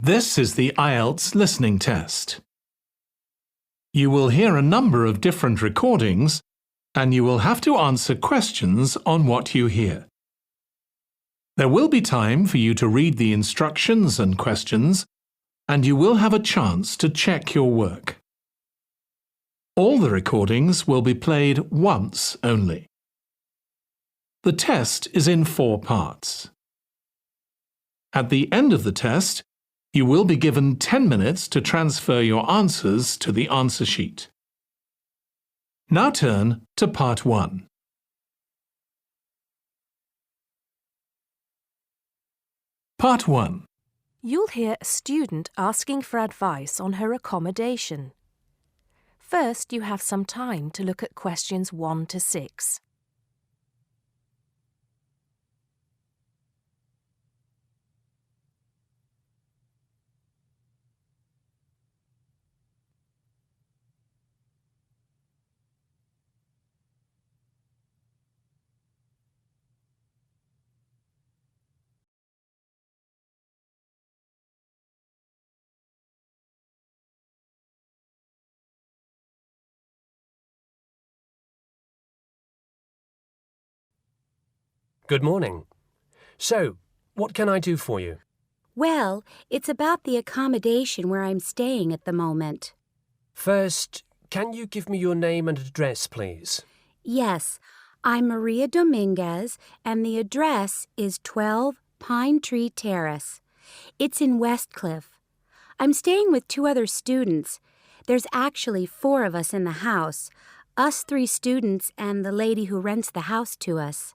This is the IELTS listening test. You will hear a number of different recordings and you will have to answer questions on what you hear. There will be time for you to read the instructions and questions, and you will have a chance to check your work. All the recordings will be played once only. The test is in 4 parts. At the end of the test, you will be given 10 minutes to transfer your answers to the answer sheet. Now turn to Part 1. Part 1. You'll hear a student asking for advice on her accommodation. First, you have some time to look at questions 1 to 6. Good morning. So, what can I do for you? Well, it's about the accommodation where I'm staying at the moment. First, can you give me your name and address, please? Yes, I'm Maria Dominguez, and the address is 12 Pine Tree Terrace. It's in Westcliff. I'm staying with 2 other students. There's actually 4 of us in the house, us 3 students and the lady who rents the house to us.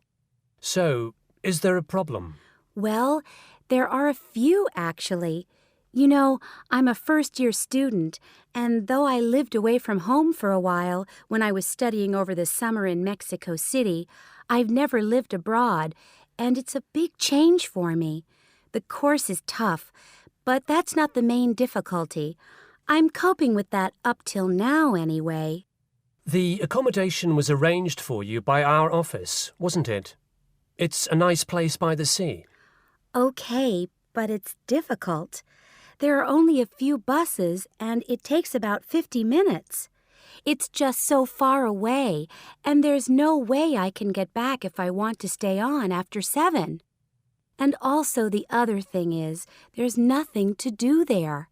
So, is there a problem? Well, there are a few, actually. You know, I'm a first-year student, and though I lived away from home for a while when I was studying over the summer in Mexico City, I've never lived abroad, and it's a big change for me. The course is tough, but that's not the main difficulty. I'm coping with that up till now, anyway. The accommodation was arranged for you by our office, wasn't it? It's a nice place by the sea. Okay, but it's difficult. There are only a few buses, and it takes about 50 minutes. It's just so far away, and there's no way I can get back if I want to stay on after 7. And also the other thing is, there's nothing to do there.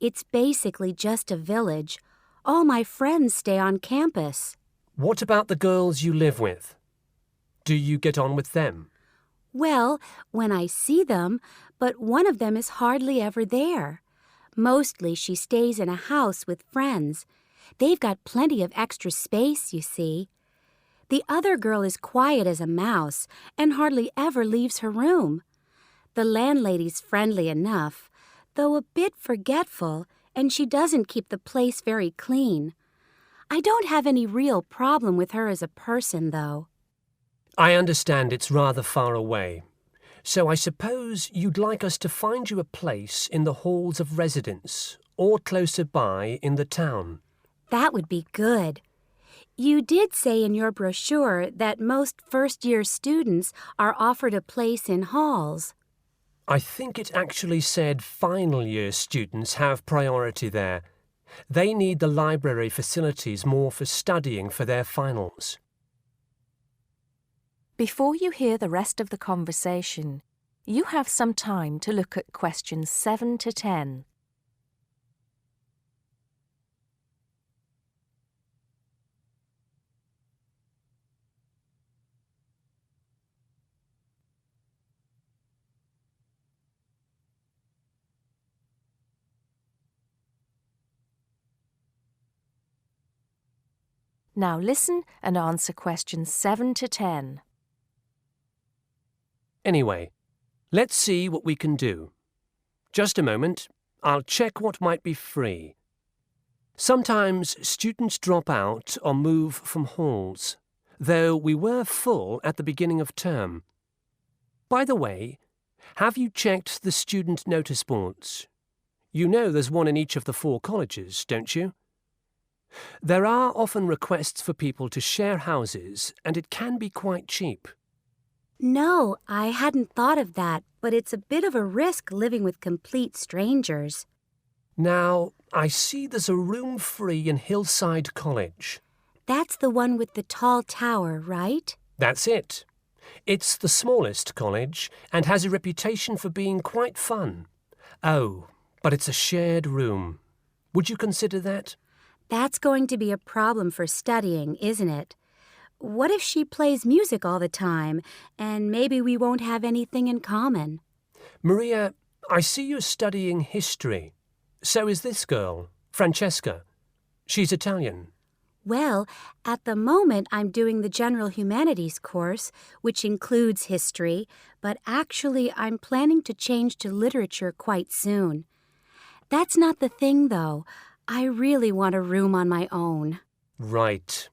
It's basically just a village. All my friends stay on campus. What about the girls you live with? Do you get on with them? Well, when I see them, but one of them is hardly ever there. Mostly she stays in a house with friends. They've got plenty of extra space, you see. The other girl is quiet as a mouse and hardly ever leaves her room. The landlady's friendly enough, though a bit forgetful, and she doesn't keep the place very clean. I don't have any real problem with her as a person, though. I understand it's rather far away, so I suppose you'd like us to find you a place in the halls of residence or closer by in the town. That would be good. You did say in your brochure that most first-year students are offered a place in halls. I think it actually said final-year students have priority there. They need the library facilities more for studying for their finals. Before you hear the rest of the conversation, you have some time to look at questions 7 to 10. Now listen and answer questions 7 to 10. Anyway, let's see what we can do. Just a moment, I'll check what might be free. Sometimes students drop out or move from halls, though we were full at the beginning of term. By the way, have you checked the student notice boards? You know there's one in each of the 4 colleges, don't you? There are often requests for people to share houses, and it can be quite cheap. No, I hadn't thought of that, but it's a bit of a risk living with complete strangers. Now, I see there's a room free in Hillside College. That's the one with the tall tower, right? That's it. It's the smallest college and has a reputation for being quite fun. Oh, but it's a shared room. Would you consider that? That's going to be a problem for studying, isn't it? What if she plays music all the time, and maybe we won't have anything in common? Maria, I see you're studying history. So is this girl, Francesca. She's Italian. Well, at the moment I'm doing the General Humanities course, which includes history, but actually I'm planning to change to literature quite soon. That's not the thing, though. I really want a room on my own. Right.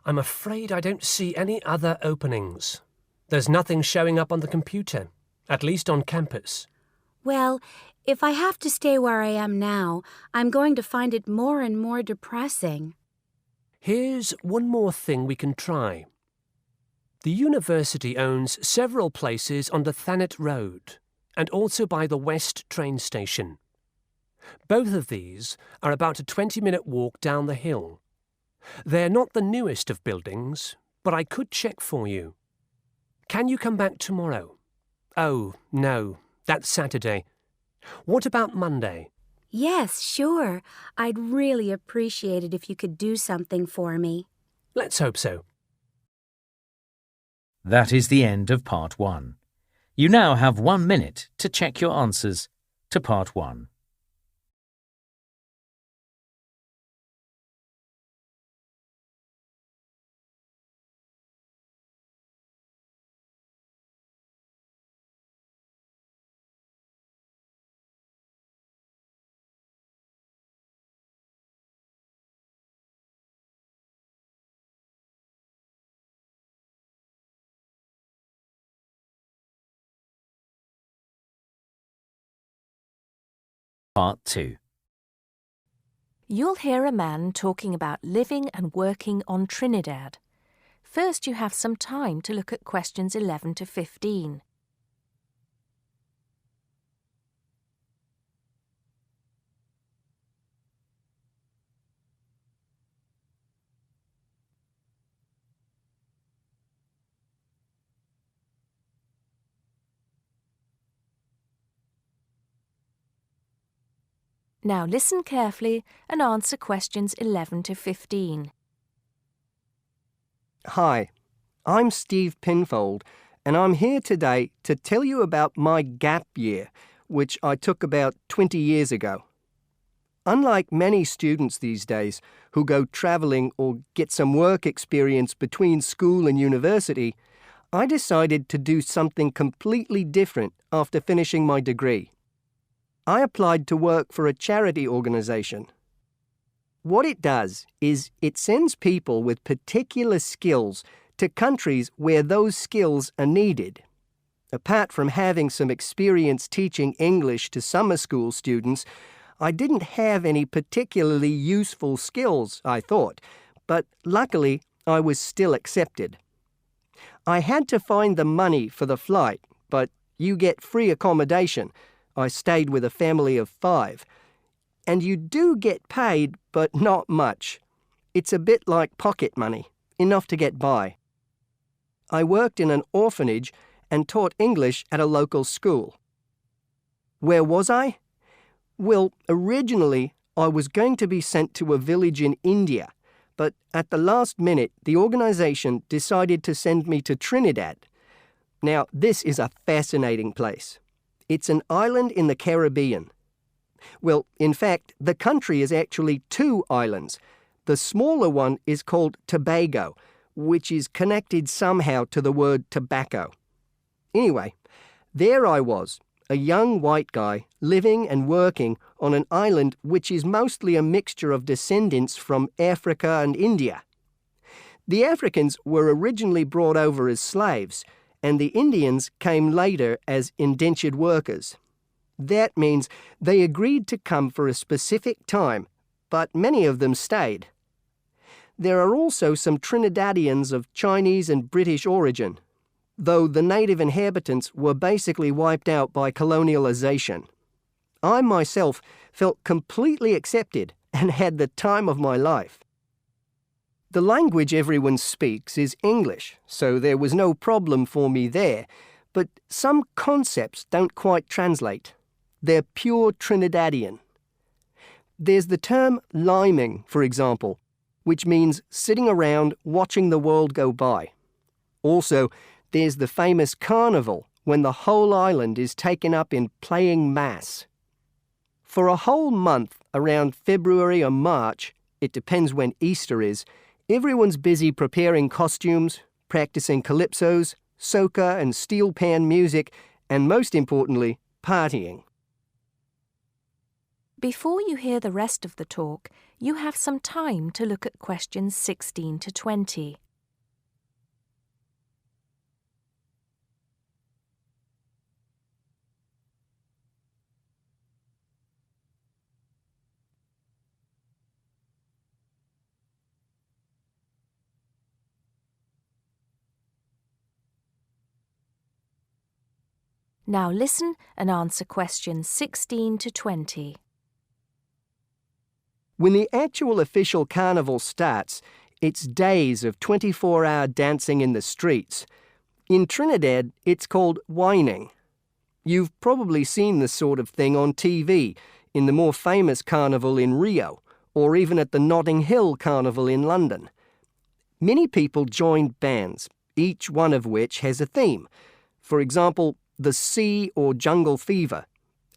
I'm afraid I don't see any other openings. There's nothing showing up on the computer, at least on campus. Well, if I have to stay where I am now, I'm going to find it more and more depressing. Here's one more thing we can try. The university owns several places on the Thanet Road and also by the West train station. Both of these are about a 20-minute walk down the hill. They're not the newest of buildings, but I could check for you. Can you come back tomorrow? Oh, no, that's Saturday. What about Monday? Yes, sure. I'd really appreciate it if you could do something for me. Let's hope so. That is the end of Part 1. You now have 1 minute to check your answers to Part 1. Part 2. You'll hear a man talking about living and working on Trinidad. First, you have some time to look at questions 11 to 15. Now listen carefully and answer questions 11 to 15. Hi, I'm Steve Pinfold, and I'm here today to tell you about my gap year, which I took about 20 years ago. Unlike many students these days who go travelling or get some work experience between school and university, I decided to do something completely different after finishing my degree. I applied to work for a charity organisation. What it does is it sends people with particular skills to countries where those skills are needed. Apart from having some experience teaching English to summer school students, I didn't have any particularly useful skills, I thought, but luckily I was still accepted. I had to find the money for the flight, but you get free accommodation. I stayed with a family of 5. And you do get paid, but not much. It's a bit like pocket money, enough to get by. I worked in an orphanage and taught English at a local school. Where was I? Well, originally I was going to be sent to a village in India, but at the last minute the organisation decided to send me to Trinidad. Now, this is a fascinating place. It's an island in the Caribbean. Well, in fact, the country is actually 2 islands. The smaller one is called Tobago, which is connected somehow to the word tobacco. Anyway, there I was, a young white guy living and working on an island which is mostly a mixture of descendants from Africa and India. The Africans were originally brought over as slaves, and the Indians came later as indentured workers. That means they agreed to come for a specific time, but many of them stayed. There are also some Trinidadians of Chinese and British origin. though the native inhabitants were basically wiped out by colonialization. I myself felt completely accepted and had the time of my life. The language everyone speaks is English, so there was no problem for me there, but some concepts don't quite translate. They're pure Trinidadian. There's the term liming, for example, which means sitting around watching the world go by. Also, there's the famous carnival, when the whole island is taken up in playing mass. For a whole month, around February or March, it depends when Easter is, everyone's busy preparing costumes, practicing calypsos, soca and steel pan music, and most importantly, partying. Before you hear the rest of the talk, you have some time to look at questions 16 to 20. Now listen and answer questions 16 to 20. When the actual official carnival starts, it's days of 24-hour dancing in the streets. In Trinidad, it's called whining. You've probably seen this sort of thing on TV, in the more famous carnival in Rio, or even at the Notting Hill Carnival in London. Many people joined bands, each one of which has a theme. For example, the Sea or Jungle Fever,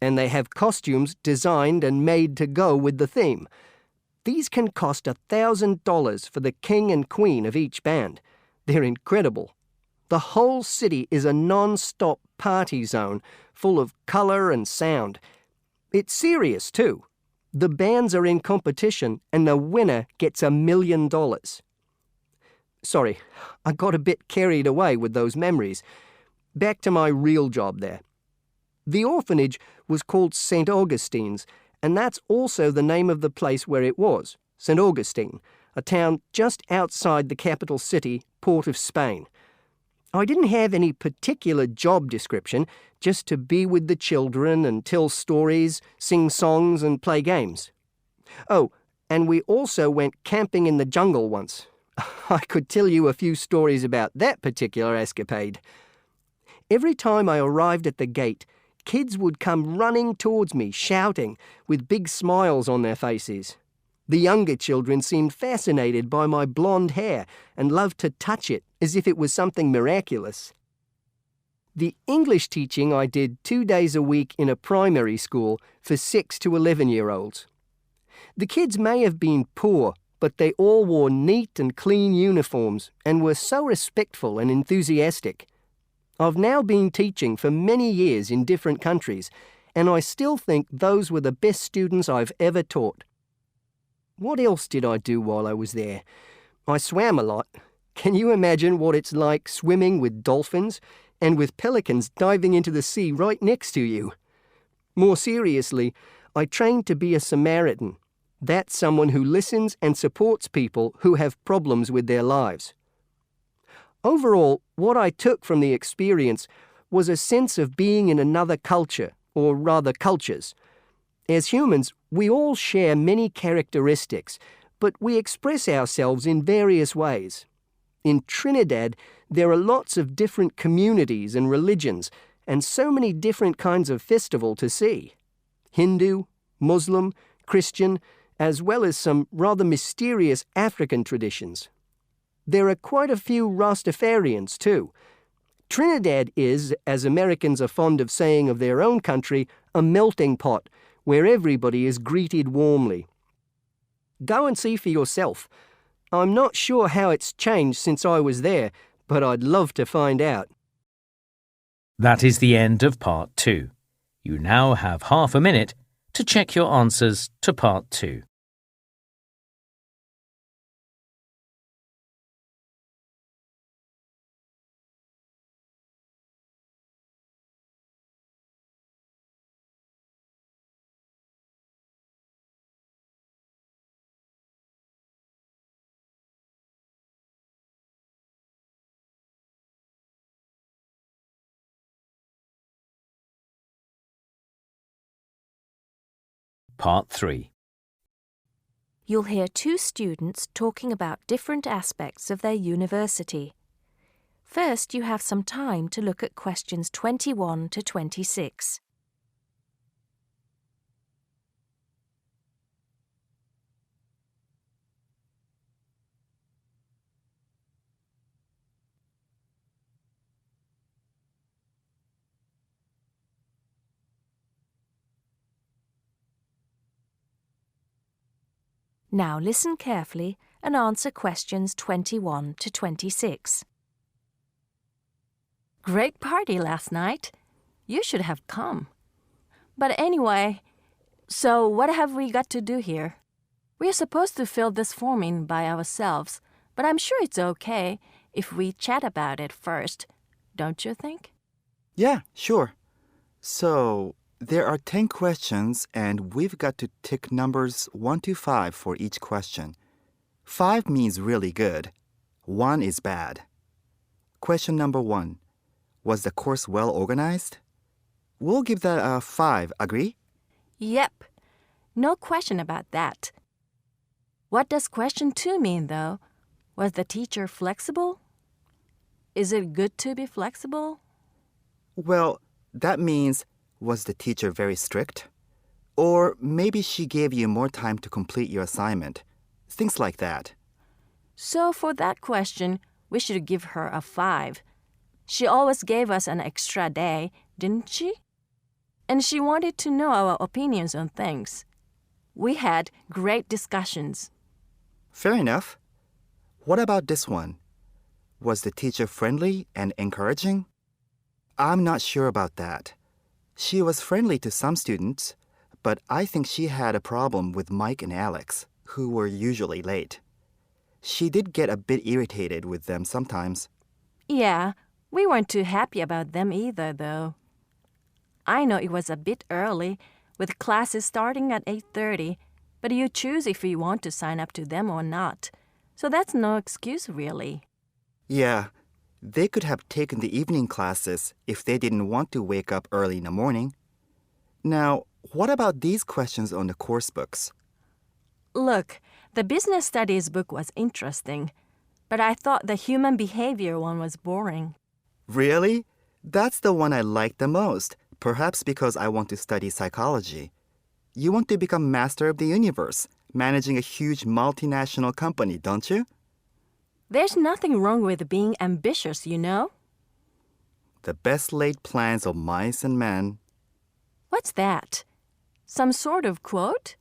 and they have costumes designed and made to go with the theme. These can cost $1,000 for the king and queen of each band. They're incredible. The whole city is a non-stop party zone, full of colour and sound. It's serious too. The bands are in competition and the winner gets $1 million. Sorry, I got a bit carried away with those memories. Back to my real job there. The orphanage was called St. Augustine's, and that's also the name of the place where it was, St. Augustine, a town just outside the capital city, Port of Spain. I didn't have any particular job description, just to be with the children and tell stories, sing songs and play games. Oh, and we also went camping in the jungle once. I could tell you a few stories about that particular escapade. Every time I arrived at the gate, kids would come running towards me, shouting, with big smiles on their faces. The younger children seemed fascinated by my blonde hair and loved to touch it as if it was something miraculous. The English teaching I did 2 days a week in a primary school for 6 to 11-year-olds. The kids may have been poor, but they all wore neat and clean uniforms and were so respectful and enthusiastic. I've now been teaching for many years in different countries, and I still think those were the best students I've ever taught. What else did I do while I was there? I swam a lot. Can you imagine what it's like swimming with dolphins and with pelicans diving into the sea right next to you? More seriously, I trained to be a Samaritan. That's someone who listens and supports people who have problems with their lives. Overall, what I took from the experience was a sense of being in another culture, or rather cultures. As humans, we all share many characteristics, but we express ourselves in various ways. In Trinidad, there are lots of different communities and religions, and so many different kinds of festival to see. Hindu, Muslim, Christian, as well as some rather mysterious African traditions. There are quite a few Rastafarians too. Trinidad is, as Americans are fond of saying of their own country, a melting pot, where everybody is greeted warmly. Go and see for yourself. I'm not sure how it's changed since I was there, but I'd love to find out. That is the end of Part 2. You now have half a minute to check your answers to Part 2. Part 3. You'll hear two students talking about different aspects of their university. First, you have some time to look at questions 21 to 26. Now listen carefully and answer questions 21 to 26. Great party last night. You should have come. But anyway, so what have we got to do here? We're supposed to fill this form in by ourselves, but I'm sure it's okay if we chat about it first, don't you think? Yeah, sure. So, there are 10 questions and we've got to tick numbers 1 to 5 for each question. 5 means really good. 1 is bad. Question number 1. Was the course well organized? We'll give that a 5, agree? Yep. No question about that. What does question 2 mean, though? Was the teacher flexible? Is it good to be flexible? Well, that means, was the teacher very strict? Or maybe she gave you more time to complete your assignment. Things like that. So for that question, we should give her a 5. She always gave us an extra day, didn't she? And she wanted to know our opinions on things. We had great discussions. Fair enough. What about this one? Was the teacher friendly and encouraging? I'm not sure about that. She was friendly to some students, but I think she had a problem with Mike and Alex, who were usually late. She did get a bit irritated with them sometimes. Yeah, we weren't too happy about them either, though. I know it was a bit early, with classes starting at 8:30, but you choose if you want to sign up to them or not. So that's no excuse, really. Yeah, they could have taken the evening classes if they didn't want to wake up early in the morning. Now, what about these questions on the course books? Look, the business studies book was interesting, but I thought the human behavior one was boring. Really? That's the one I like the most, perhaps because I want to study psychology. You want to become master of the universe, managing a huge multinational company, don't you? There's nothing wrong with being ambitious, you know? The best laid plans of mice and men. What's that? Some sort of quote?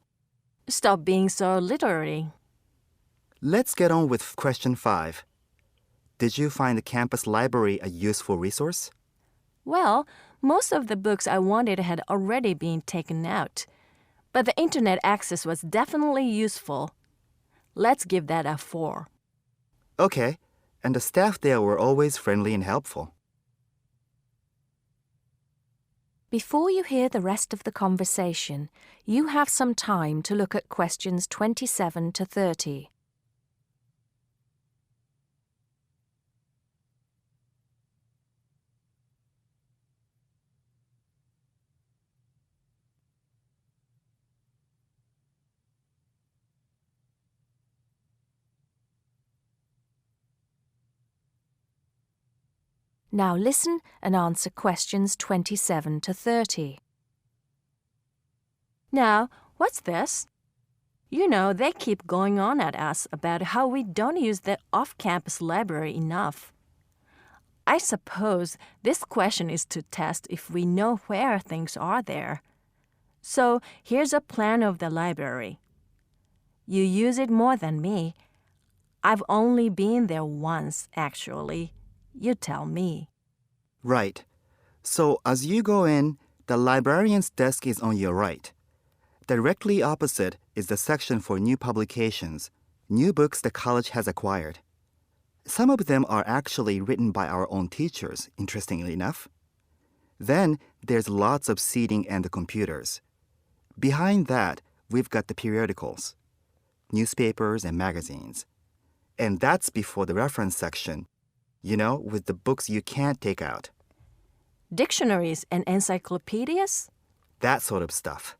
Stop being so literary. Let's get on with question 5. Did you find the campus library a useful resource? Well, most of the books I wanted had already been taken out, but the internet access was definitely useful. Let's give that a 4. Okay, and the staff there were always friendly and helpful. Before you hear the rest of the conversation, you have some time to look at questions 27 to 30. Now listen and answer questions 27 to 30. Now, what's this? You know, they keep going on at us about how we don't use the off-campus library enough. I suppose this question is to test if we know where things are there. So here's a plan of the library. You use it more than me. I've only been there once, actually. You tell me. Right. So as you go in, the librarian's desk is on your right. Directly opposite is the section for new publications, new books the college has acquired. Some of them are actually written by our own teachers, interestingly enough. Then there's lots of seating and the computers. Behind that, we've got the periodicals, newspapers and magazines. And that's before the reference section, you know, with the books you can't take out. Dictionaries and encyclopedias? That sort of stuff.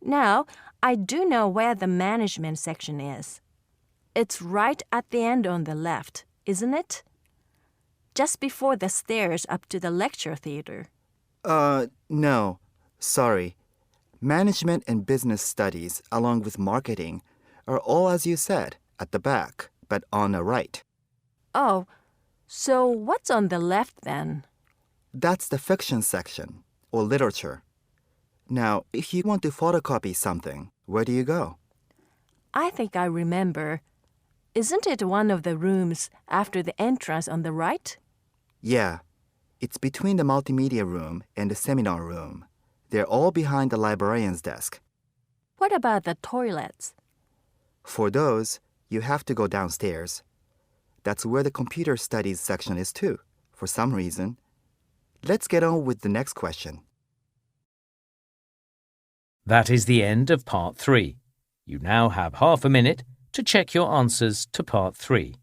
Now, I do know where the management section is. It's right at the end on the left, isn't it? Just before the stairs up to the lecture theater. No. Sorry. Management and business studies, along with marketing, are all as you said, at the back, but on the right. Oh, so what's on the left then? That's the fiction section, or literature. Now, if you want to photocopy something, where do you go? I think I remember. Isn't it one of the rooms after the entrance on the right? Yeah. It's between the multimedia room and the seminar room. They're all behind the librarian's desk. What about the toilets? For those, you have to go downstairs. That's where the computer studies section is too, for some reason. Let's get on with the next question. That is the end of Part 3. You now have half a minute to check your answers to Part 3.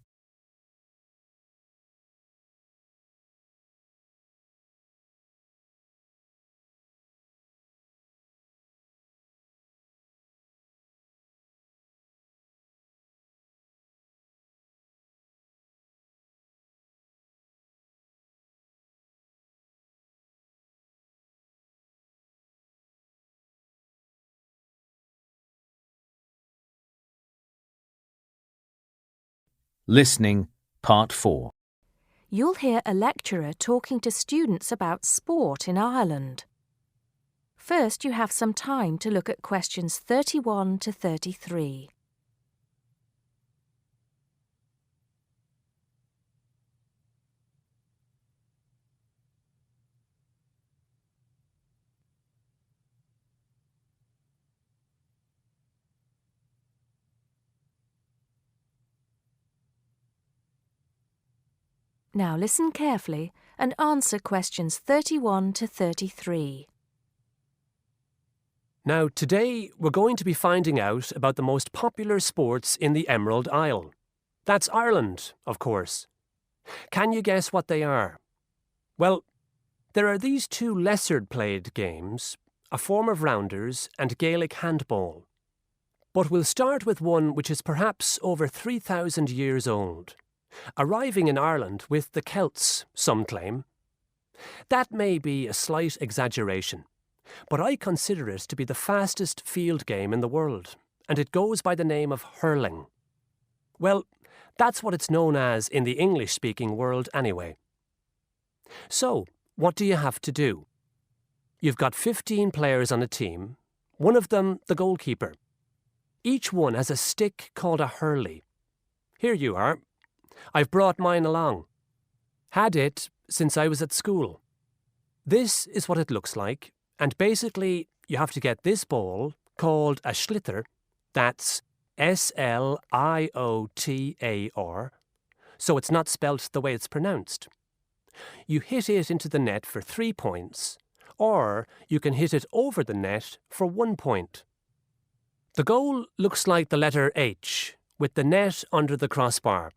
Listening, Part 4. You'll hear a lecturer talking to students about sport in Ireland. First, you have some time to look at questions 31 to 33. Now listen carefully and answer questions 31 to 33. Now, today we're going to be finding out about the most popular sports in the Emerald Isle. That's Ireland, of course. Can you guess what they are? Well, there are these two lesser-played games, a form of rounders and Gaelic handball. But we'll start with one which is perhaps over 3,000 years old, arriving in Ireland with the Celts, some claim. That may be a slight exaggeration, but I consider it to be the fastest field game in the world, and it goes by the name of hurling. Well, that's what it's known as in the English-speaking world anyway. So, what do you have to do? You've got 15 players on a team, one of them the goalkeeper. Each one has a stick called a hurley. Here you are. I've brought mine along. Had it since I was at school. This is what it looks like, and basically you have to get this ball, called a sliotar, that's S-L-I-O-T-A-R, so it's not spelt the way it's pronounced. You hit it into the net for 3 points, or you can hit it over the net for 1 point. The goal looks like the letter H, with the net under the crossbar.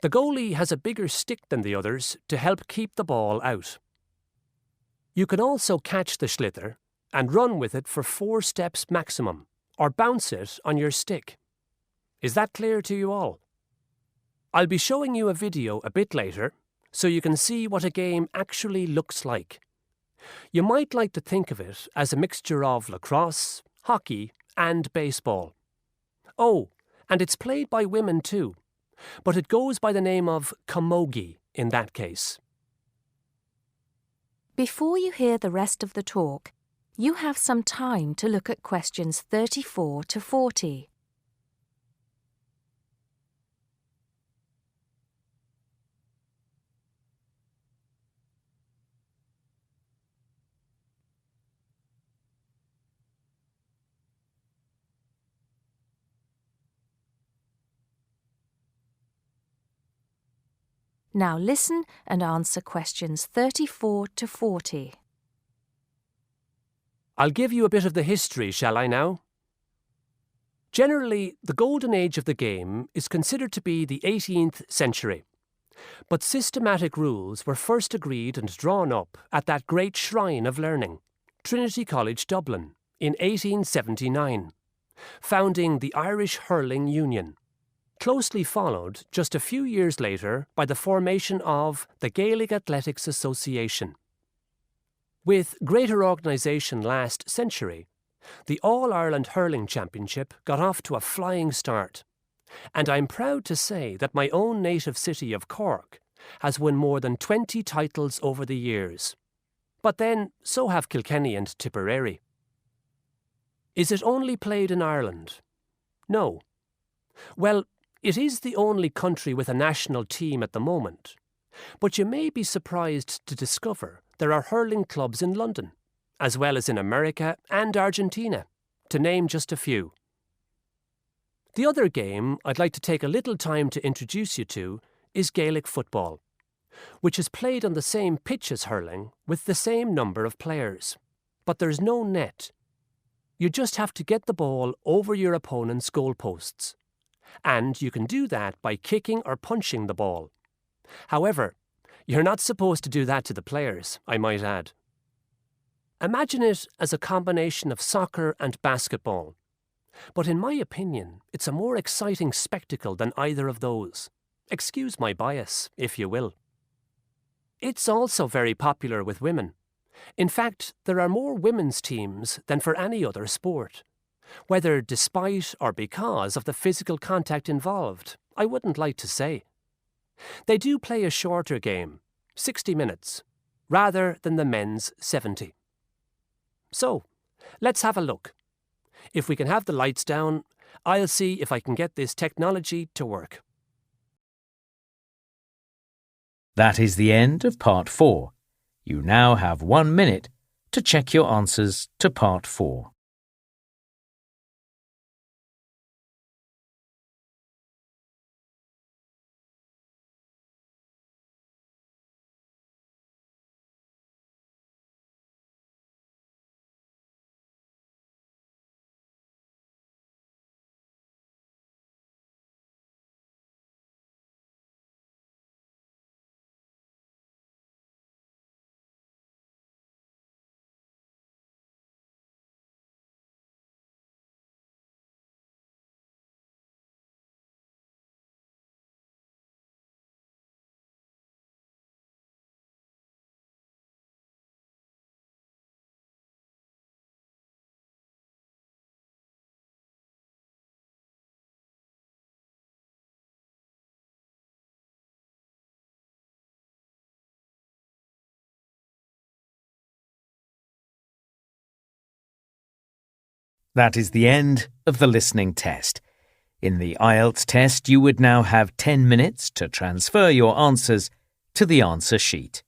The goalie has a bigger stick than the others to help keep the ball out. You can also catch the sliotar and run with it for 4 steps maximum, or bounce it on your stick. Is that clear to you all? I'll be showing you a video a bit later, so you can see what a game actually looks like. You might like to think of it as a mixture of lacrosse, hockey, and baseball. Oh, and it's played by women too, but it goes by the name of camogie in that case. Before you hear the rest of the talk, you have some time to look at questions 34 to 40. Now listen and answer questions 34 to 40. I'll give you a bit of the history, shall I now? Generally, the golden age of the game is considered to be the 18th century. But systematic rules were first agreed and drawn up at that great shrine of learning, Trinity College Dublin, in 1879, founding the Irish Hurling Union, closely followed just a few years later by the formation of the Gaelic Athletics Association. With greater organisation last century, the All-Ireland Hurling Championship got off to a flying start, and I'm proud to say that my own native city of Cork has won more than 20 titles over the years. But then, so have Kilkenny and Tipperary. Is it only played in Ireland? No. Well, it is the only country with a national team at the moment, but you may be surprised to discover there are hurling clubs in London, as well as in America and Argentina, to name just a few. The other game I'd like to take a little time to introduce you to is Gaelic football, which is played on the same pitch as hurling with the same number of players. But there's no net. You just have to get the ball over your opponent's goalposts. And you can do that by kicking or punching the ball. However, you're not supposed to do that to the players, I might add. Imagine it as a combination of soccer and basketball. But in my opinion, it's a more exciting spectacle than either of those. Excuse my bias, if you will. It's also very popular with women. In fact, there are more women's teams than for any other sport. Whether despite or because of the physical contact involved, I wouldn't like to say. They do play a shorter game, 60 minutes, rather than the men's 70. So, let's have a look. If we can have the lights down, I'll see if I can get this technology to work. That is the end of Part 4. You now have 1 minute to check your answers to Part 4. That is the end of the listening test. In the IELTS test, you would now have 10 minutes to transfer your answers to the answer sheet.